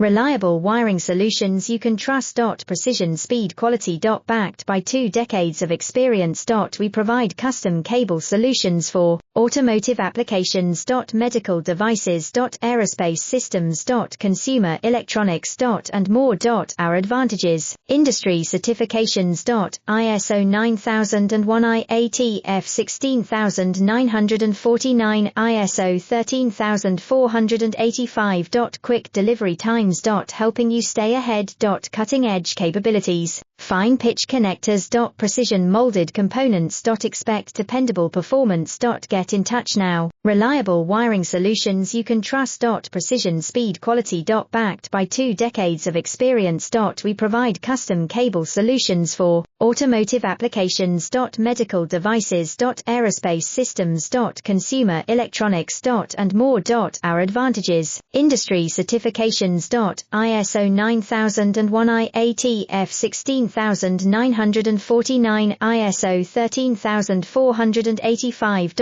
Reliable wiring solutions you can trust. Precision, speed, quality. Backed by 2 decades of experience. We provide custom cable solutions for automotive applications. Medical devices. Aerospace systems. Consumer electronics. And more. Our advantages: industry certifications. ISO 9001 IATF 16949, ISO 13485. Quick delivery times. Helping you stay ahead. Cutting edge capabilities. Fine pitch connectors. Precision molded components. Expect dependable performance. Get in touch now. Reliable wiring solutions you can trust. Precision, speed, quality. Backed by 2 decades of experience. We provide custom cable solutions for automotive applications. Medical devices. Aerospace systems. Consumer electronics. And more. Our advantages: industry certifications. ISO 9001 IATF 16949, ISO 13485.